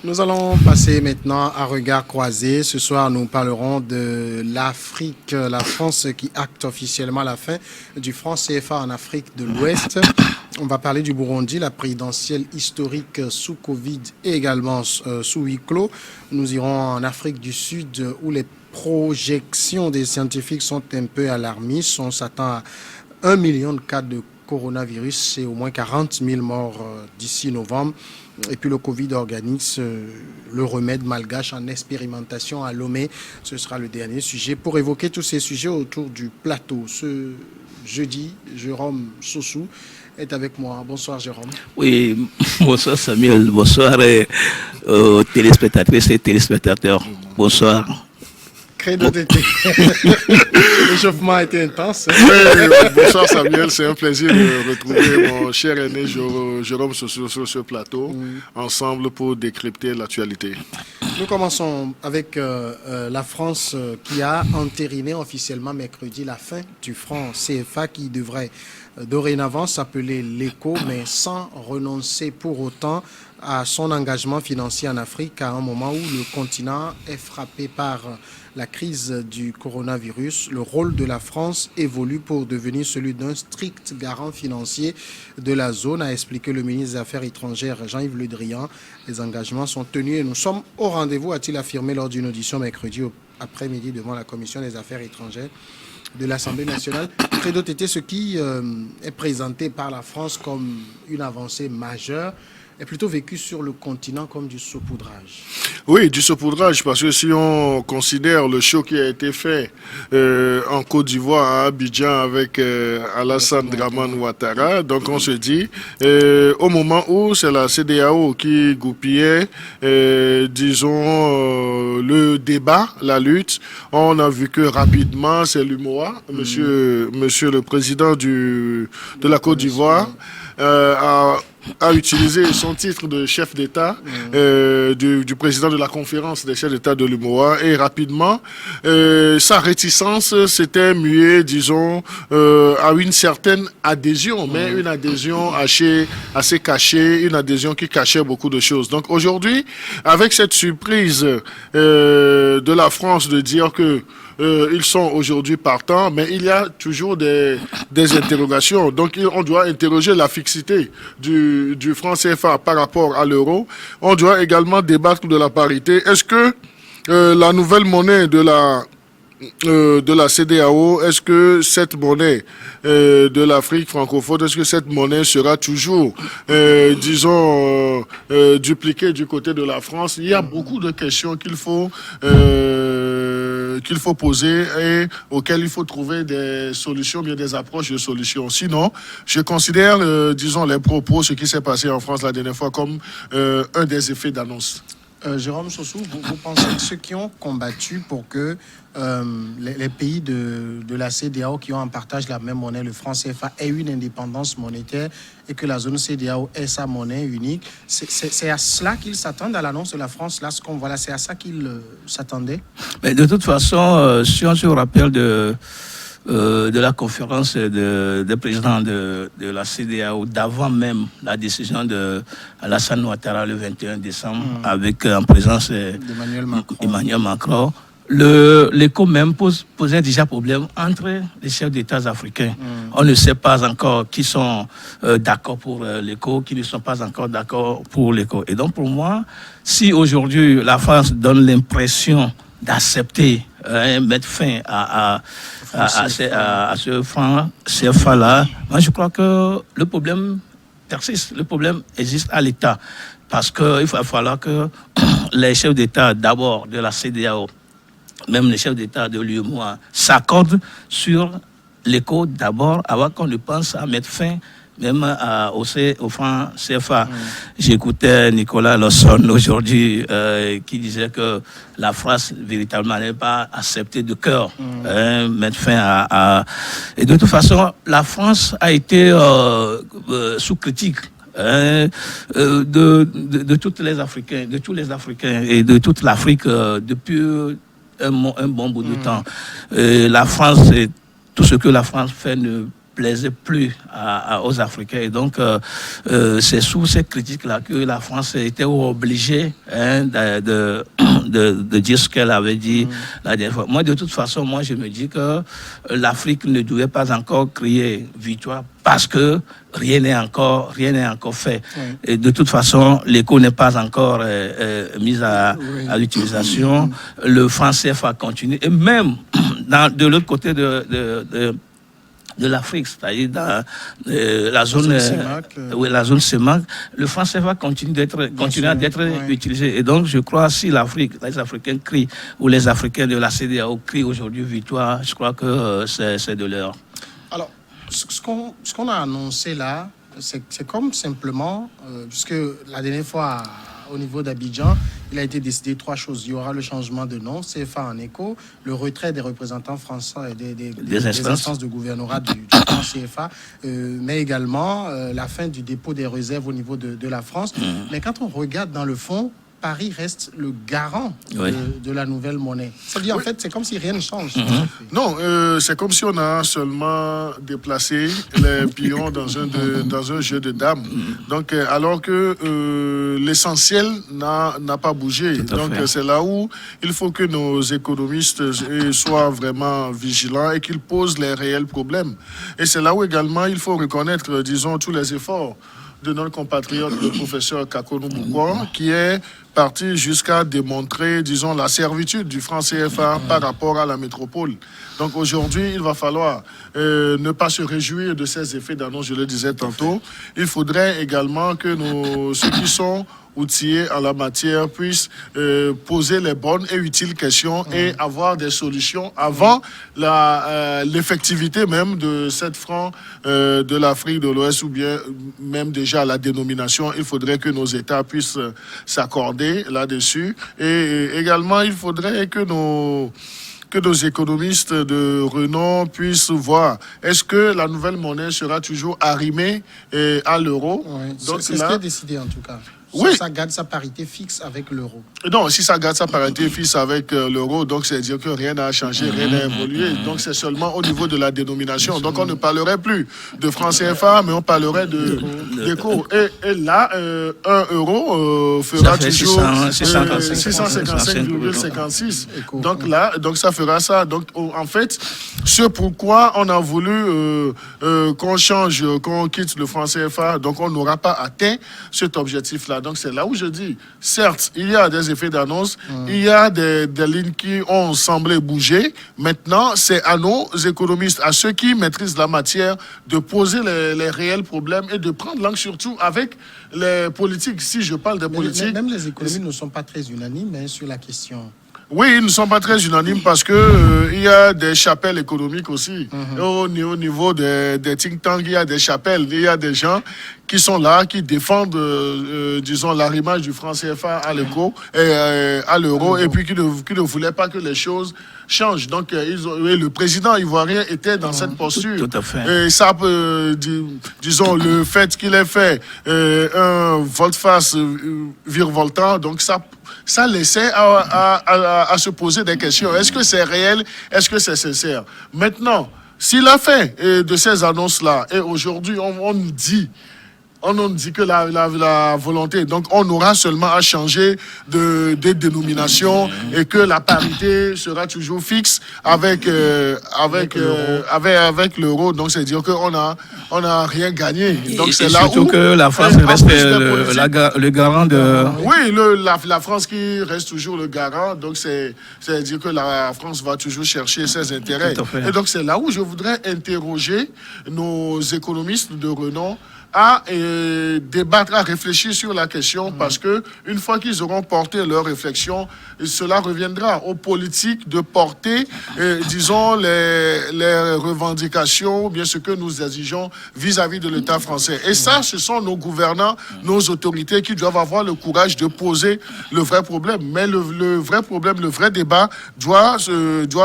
Nous allons passer maintenant à regard croisé. Ce soir, nous parlerons de l'Afrique, la France qui acte officiellement la fin du franc CFA en Afrique de l'Ouest. On va parler du Burundi, la présidentielle historique sous Covid et également sous huis clos. Nous irons en Afrique du Sud où les projections des scientifiques sont un peu alarmistes. On s'attend à 1 million de cas de coronavirus et au moins 40 000 morts d'ici novembre. Et puis le Covid organise le remède malgache en expérimentation à Lomé. Ce sera le dernier sujet. Pour évoquer tous ces sujets autour du plateau, ce jeudi, Jérôme Sossou est avec moi. Bonsoir Jérôme. Oui, bonsoir Samuel, bonsoir téléspectatrices et téléspectateurs. Bonsoir. Credo d'été. L'échauffement a été intense. Bonsoir Samuel, c'est un plaisir de retrouver mon cher aîné Jérôme sur ce plateau, ensemble pour décrypter l'actualité. Nous commençons avec la France qui a entériné officiellement mercredi la fin du franc CFA qui devrait dorénavant s'appeler l'ECO, mais sans renoncer pour autant à son engagement financier en Afrique à un moment où le continent est frappé par la crise du coronavirus. Le rôle de la France évolue pour devenir celui d'un strict garant financier de la zone, a expliqué le ministre des Affaires étrangères Jean-Yves Le Drian. Les engagements sont tenus et nous sommes au rendez-vous, a-t-il affirmé lors d'une audition mercredi après-midi devant la Commission des Affaires étrangères de l'Assemblée nationale. Credo Tété, ce qui est présenté par la France comme une avancée majeure, est plutôt vécu sur le continent comme du saupoudrage. Oui, du saupoudrage, parce que si on considère le show qui a été fait en Côte d'Ivoire, à Abidjan, avec Alassane Dramane Ouattara, donc on se dit, au moment où c'est la CEDEAO qui goupillait, disons, le débat, la lutte, on a vu que rapidement, c'est l'UMOA, monsieur le président de la Côte d'Ivoire, a utilisé son titre de chef d'État du président de la conférence des chefs d'État de l'UMOA et rapidement sa réticence s'était muée, disons, à une certaine adhésion, mais une adhésion assez cachée, une adhésion qui cachait beaucoup de choses. Donc aujourd'hui, avec cette surprise de la France de dire que ils sont aujourd'hui partants, mais il y a toujours des interrogations. Donc, on doit interroger la fixité du franc CFA par rapport à l'euro. On doit également débattre de la parité. Est-ce que la nouvelle monnaie de la CEDEAO, est-ce que cette monnaie de l'Afrique francophone, est-ce que cette monnaie sera toujours, disons, dupliquée du côté de la France? Il y a beaucoup de questions qu'il faut poser et auxquelles il faut trouver des solutions, bien des approches de solutions. Sinon, je considère, disons, les propos, ce qui s'est passé en France la dernière fois, comme un des effets d'annonce. Jérôme Sossou, vous pensez que ceux qui ont combattu pour que les pays de la CEDEAO qui ont en partage la même monnaie, le franc CFA, aient une indépendance monétaire et que la zone CEDEAO ait sa monnaie unique, c'est à cela qu'ils s'attendent à l'annonce de la France, là, ce qu'on voit là, c'est à ça qu'ils s'attendaient? Mais de toute façon, si on se rappelle de la conférence des présidents de la CEDEAO, d'avant même la décision de Alassane Ouattara le 21 décembre, avec en présence d'Emmanuel Macron, l'écho même posait déjà problème entre les chefs d'État africains. On ne sait pas encore qui sont d'accord pour l'écho, qui ne sont pas encore d'accord pour l'écho. Et donc pour moi, si aujourd'hui la France donne l'impression d'accepter mettre fin à ce franc CFA-là, moi je crois que le problème persiste, le problème existe à l'État. Parce qu'il va falloir que les chefs d'État, d'abord de la CEDEAO, même les chefs d'État de l'UEMOA, s'accordent sur l'écho d'abord, avant qu'on ne pense à mettre fin même au franc CFA. J'écoutais Nicolas Lawson aujourd'hui qui disait que la France véritablement n'avait pas accepté de cœur mettre fin à... Et de toute façon, la France a été sous critique de tous les Africains et de toute l'Afrique depuis un bon bout de temps. La France, tout ce que la France fait ne plaisait plus aux Africains. Et donc, c'est sous ces critiques-là que la France était obligée de dire ce qu'elle avait dit la dernière fois. Moi, de toute façon, je me dis que l'Afrique ne devait pas encore crier victoire parce que rien n'est encore fait. Et de toute façon, l'écho n'est pas encore mis à l'utilisation. Le franc CFA continue. Et même de l'autre côté de l'Afrique, c'est-à-dire dans la zone CEMAC, le franc CFA continue d'être utilisé. Et donc, je crois, si les Africains crient, ou les Africains de la CEDEAO crient aujourd'hui victoire, je crois que c'est de l'heure. Alors, ce qu'on a annoncé là, c'est comme simplement, puisque la dernière fois, au niveau d'Abidjan, il a été décidé 3 choses. Il y aura le changement de nom, CFA en écho, le retrait des représentants français et des instances de gouvernorat du franc CFA, mais également la fin du dépôt des réserves au niveau de la France. Mais quand on regarde dans le fond, Paris reste le garant de la nouvelle monnaie. C'est-à-dire, en fait, c'est comme si rien ne change. Non, c'est comme si on a seulement déplacé les pions dans un jeu de dames. Donc, alors que l'essentiel n'a pas bougé. Donc, c'est là où il faut que nos économistes soient vraiment vigilants et qu'ils posent les réels problèmes. Et c'est là où également il faut reconnaître, disons, tous les efforts de notre compatriote, le professeur Kakonou Boukouan, qui est parti jusqu'à démontrer, disons, la servitude du franc CFA par rapport à la métropole. Donc aujourd'hui, il va falloir ne pas se réjouir de ces effets d'annonce, je le disais tantôt. Il faudrait également que ceux qui sont outillés en la matière puissent poser les bonnes et utiles questions et avoir des solutions avant l'effectivité même de cette franc de l'Afrique de l'Ouest ou bien même déjà la dénomination. Il faudrait que nos États puissent s'accorder là-dessus et également il faudrait que nos économistes de renom puissent voir est-ce que la nouvelle monnaie sera toujours arrimée à l'euro. Donc c'est ce qui est décidé en tout cas. Oui. Ça garde sa parité fixe avec l'euro. Non, si ça garde sa parité fixe avec l'euro, donc c'est dire que rien n'a changé, rien n'a évolué. Donc c'est seulement au niveau de la dénomination. Donc on ne parlerait plus de franc CFA, mais on parlerait d'éco. Et là, 1 euro fera toujours 655,56. Donc ça fera ça. Donc en fait, ce pourquoi on a voulu qu'on quitte le franc CFA, donc on n'aura pas atteint cet objectif-là. Donc c'est là où je dis, certes, il y a des effets d'annonce, il y a des lignes qui ont semblé bouger. Maintenant, c'est à nos économistes, à ceux qui maîtrisent la matière, de poser les réels problèmes et de prendre langue surtout avec les politiques. Si je parle des politiques... Même les économistes ne sont pas très unanimes sur la question. Oui, ils ne sont pas très unanimes parce que il y a des chapelles économiques aussi. Au niveau des think tanks, il y a des chapelles, il y a des gens qui sont là, qui défendent, disons, l'arrimage du franc CFA à l'euro, et puis qui ne voulaient pas que les choses changent. Donc, le président ivoirien était dans cette posture. Tout à fait. Et ça, disons, le fait qu'il ait fait un volte-face virevoltant, donc ça laissait à se poser des questions. Est-ce que c'est réel? Est-ce que c'est sincère? Maintenant, s'il a fait de ces annonces-là, et aujourd'hui, on nous dit que la volonté, donc on aura seulement à changer de dénomination et que la parité sera toujours fixe avec l'euro. Donc c'est dire qu'on a rien gagné. Donc c'est là surtout où que la France reste le garant de. Oui, la France qui reste toujours le garant. Donc c'est dire que la France va toujours chercher ses intérêts. Et donc c'est là où je voudrais interroger nos économistes de renom à débattre, à réfléchir sur la question, parce que une fois qu'ils auront porté leur réflexion, cela reviendra aux politiques de porter, disons, les revendications, ou bien ce que nous exigeons vis-à-vis de l'État français. Et ça, ce sont nos gouvernants, nos autorités qui doivent avoir le courage de poser le vrai problème. Mais le vrai problème, le vrai débat doit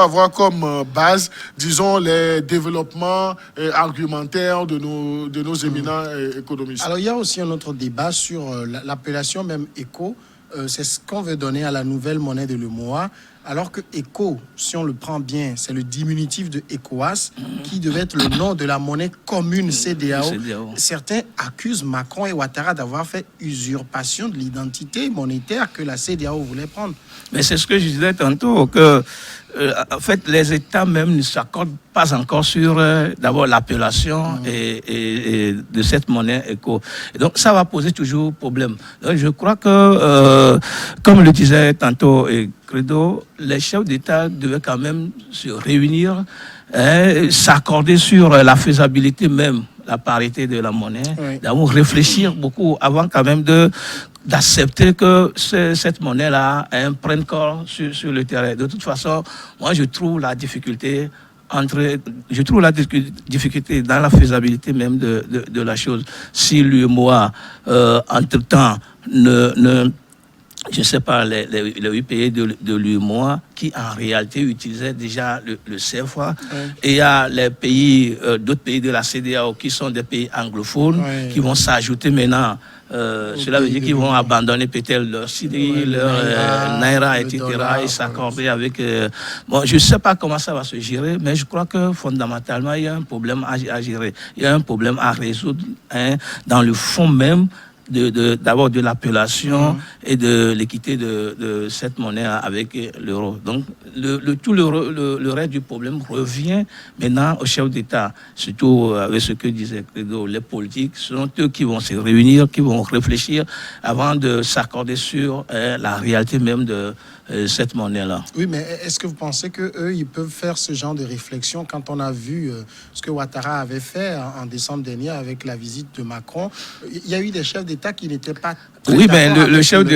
avoir comme base, disons, les développements argumentaires de nos éminents économistes. Alors, il y a aussi un autre débat sur l'appellation même éco. C'est ce qu'on veut donner à la nouvelle monnaie de l'UEMOA. Alors que ECO, si on le prend bien, c'est le diminutif de ECOWAS, qui devait être le nom de la monnaie commune CEDEAO. Certains accusent Macron et Ouattara d'avoir fait usurpation de l'identité monétaire que la CEDEAO voulait prendre. Mais c'est ce que je disais tantôt, que en fait, les États même ne s'accordent pas encore sur d'abord l'appellation et de cette monnaie ECO. Et donc, ça va poser toujours problème. Donc, je crois que, comme le disait tantôt Credo, les chefs d'État devaient quand même se réunir, s'accorder sur la faisabilité même, la parité de la monnaie, d'abord réfléchir beaucoup avant quand même d'accepter que cette monnaie-là prenne corps sur le terrain. De toute façon, moi, je trouve la difficulté dans la faisabilité même de la chose. Si l'UEMOA, entre-temps, je ne sais pas, les 8 pays de l'UEMOA qui en réalité utilisaient déjà le CFA. Et il y a les pays, d'autres pays de la CEDEAO qui sont des pays anglophones qui vont s'ajouter maintenant. Cela veut dire qu'ils vont abandonner peut-être leur Cedi, leur Naira, etc. et s'accorder avec... bon, je ne sais pas comment ça va se gérer, mais je crois que fondamentalement, il y a un problème à gérer. Il y a un problème à résoudre dans le fond même d'abord de l'appellation et de l'équité de cette monnaie avec l'euro. Donc, le reste du problème revient maintenant aux chefs d'État, surtout avec ce que disait Credo, les politiques. Ce sont eux qui vont se réunir, qui vont réfléchir avant de s'accorder sur la réalité même de cette monnaie-là. Oui, mais est-ce que vous pensez qu'eux, ils peuvent faire ce genre de réflexion quand on a vu ce que Ouattara avait fait en décembre dernier avec la visite de Macron? Il y a eu des chefs d'État qui n'étaient pas... Oui, ben le chef de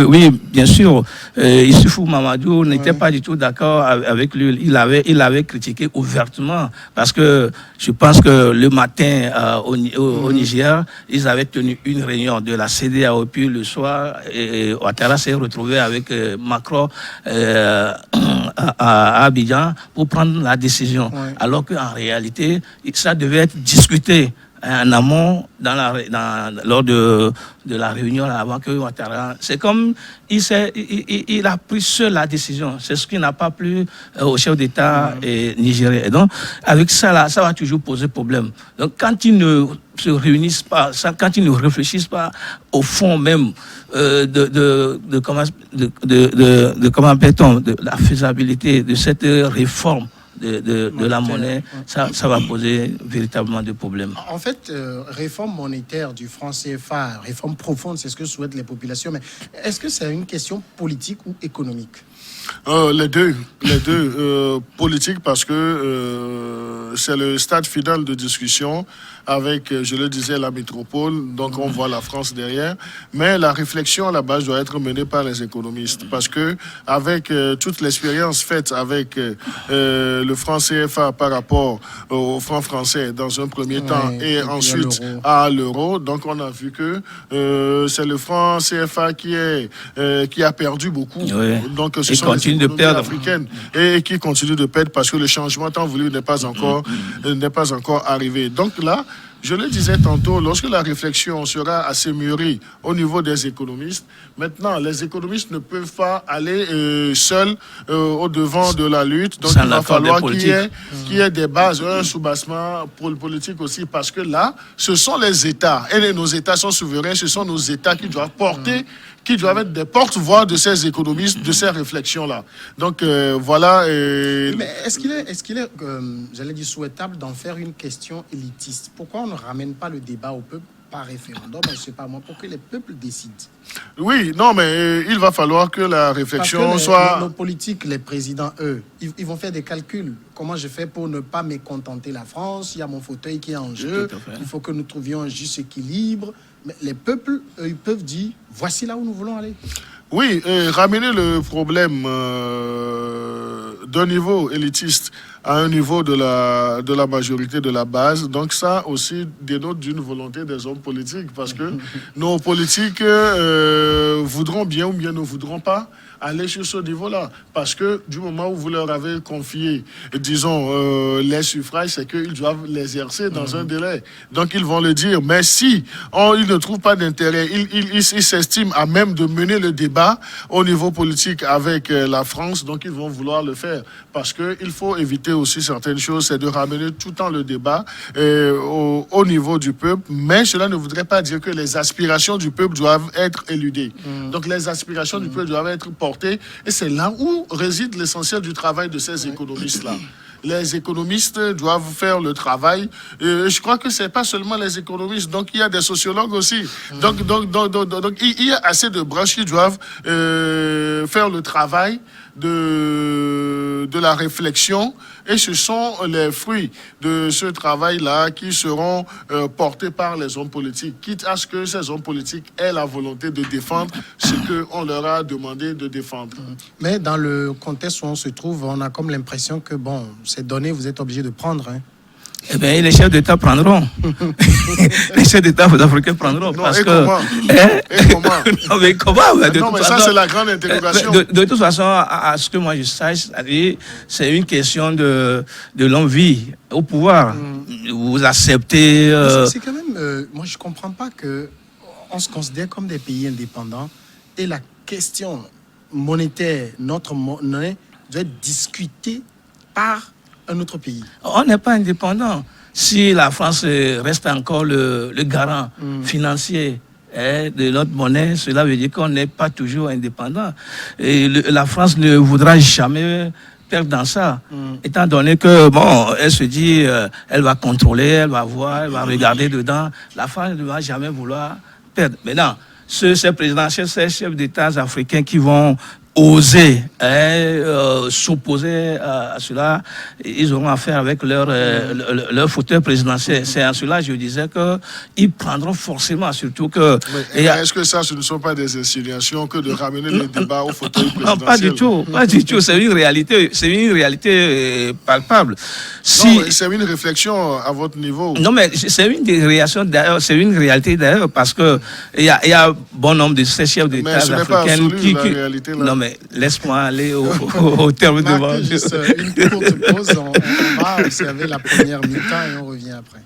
oui, bien sûr, Issoufou Mamadou n'était pas du tout d'accord avec lui. Il avait critiqué ouvertement parce que je pense que le matin au Niger, ils avaient tenu une réunion de la CEDEAO, puis le soir, Ouattara s'est retrouvé avec Macron à Abidjan pour prendre la décision, alors qu'en réalité, ça devait être discuté en amont lors de la réunion là, avant que Ouattara... C'est comme il a pris seul la décision. C'est ce qui n'a pas plu au chef d'État nigérien. Et donc, avec ça là, ça va toujours poser problème. Donc, quand ils ne se réunissent pas, quand ils ne réfléchissent pas au fond même comment appelle-t-on, de la faisabilité de cette réforme de la monnaie, ça va poser véritablement des problèmes. En fait, réforme monétaire du franc CFA, réforme profonde, c'est ce que souhaitent les populations, mais est-ce que c'est une question politique ou économique? Les deux. Politique parce que c'est le stade final de discussion avec, je le disais, la métropole, donc on voit la France derrière, mais la réflexion à la base doit être menée par les économistes parce que avec toute l'expérience faite avec le franc CFA par rapport au franc français dans un premier temps et ensuite à l'euro, donc on a vu que c'est le franc CFA qui a perdu beaucoup. Donc ce sont les économies africaines et qui continue de perdre parce que le changement tant voulu n'est pas encore arrivé. Donc là, je le disais tantôt, lorsque la réflexion sera assez mûrie au niveau des économistes, maintenant, les économistes ne peuvent pas aller seuls au-devant de la lutte. Donc, il va falloir qu'il y ait des bases, un soubassement pour le politique aussi, parce que là, ce sont les États. Et nos États sont souverains, ce sont nos États qui doivent porter, qui doivent être des porte-voix de ces économistes, de ces réflexions-là. Donc, voilà. Mais est-ce qu'il est j'allais dire, souhaitable d'en faire une question élitiste? Pourquoi on ne ramène pas le débat au peuple par référendum, je ne sais pas moi, pour que les peuples décident? Oui, non, mais il va falloir que la réflexion soit... Nos politiques, les présidents, eux, ils vont faire des calculs. Comment je fais pour ne pas mécontenter la France? Il y a mon fauteuil qui est en jeu. Il faut que nous trouvions un juste équilibre. Mais les peuples, eux, ils peuvent dire, voici là où nous voulons aller. Oui, ramener le problème d'un niveau élitiste à un niveau de la majorité de la base. Donc ça aussi dénote d'une volonté des hommes politiques, parce que nos politiques voudront bien ou bien ne voudront pas aller sur ce niveau-là. Parce que du moment où vous leur avez confié, disons, les suffrages, c'est qu'ils doivent l'exercer dans un délai. Donc ils vont le dire. Mais si ils ne trouvent pas d'intérêt, ils s'estiment à même de mener le débat au niveau politique avec la France, donc ils vont vouloir le faire. Parce qu'il faut éviter aussi certaines choses, c'est de ramener tout le temps le débat au niveau du peuple. Mais cela ne voudrait pas dire que les aspirations du peuple doivent être éludées. Donc les aspirations du peuple doivent être portées. Et c'est là où réside l'essentiel du travail de ces économistes-là. Les économistes doivent faire le travail. Je crois que c'est pas seulement les économistes. Donc, il y a des sociologues aussi. Donc il y a assez de branches qui doivent faire le travail de la réflexion. Et ce sont les fruits de ce travail-là qui seront portés par les hommes politiques, quitte à ce que ces hommes politiques aient la volonté de défendre ce qu'on leur a demandé de défendre. Mais dans le contexte où on se trouve, on a comme l'impression que, bon, ces données, vous êtes obligés de prendre. Hein. Eh bien, les chefs d'État prendront. Les chefs d'État africains prendront. Non, parce et que, comment Et comment Non, mais comment Non, mais ça, c'est la grande interrogation. De toute façon, à ce que moi je sache, c'est une question de l'envie au pouvoir. Vous acceptez... C'est quand même... moi, je ne comprends pas qu'on se considère comme des pays indépendants et la question monétaire, notre monnaie, doit être discutée par un autre pays. On n'est pas indépendant. Si la France reste encore le garant financier de notre monnaie, cela veut dire qu'on n'est pas toujours indépendant. Et la France ne voudra jamais perdre dans ça, étant donné que, bon, elle se dit, elle va contrôler, elle va voir, elle va regarder dedans. La France ne va jamais vouloir perdre. Maintenant, ces présidents, ces chefs d'État africains qui vont oser s'opposer à cela, ils auront affaire avec leur fauteuil présidentiel. C'est en cela je disais qu'ils prendront forcément, surtout que... Est-ce que ça, ce ne sont pas des insinuations que de ramener le débat au fauteuil présidentiel? Non, pas du tout, pas du tout. C'est une réalité palpable. Non, c'est une réflexion à votre niveau. Non, mais c'est une des réactions d'ailleurs, c'est une réalité d'ailleurs, parce que il y a bon nombre de ces chefs d'État africains qui... La réalité, là. Non, mais laisse-moi aller au terme de Marc, juste une courte pause, on va observer la première mi-temps et on revient après.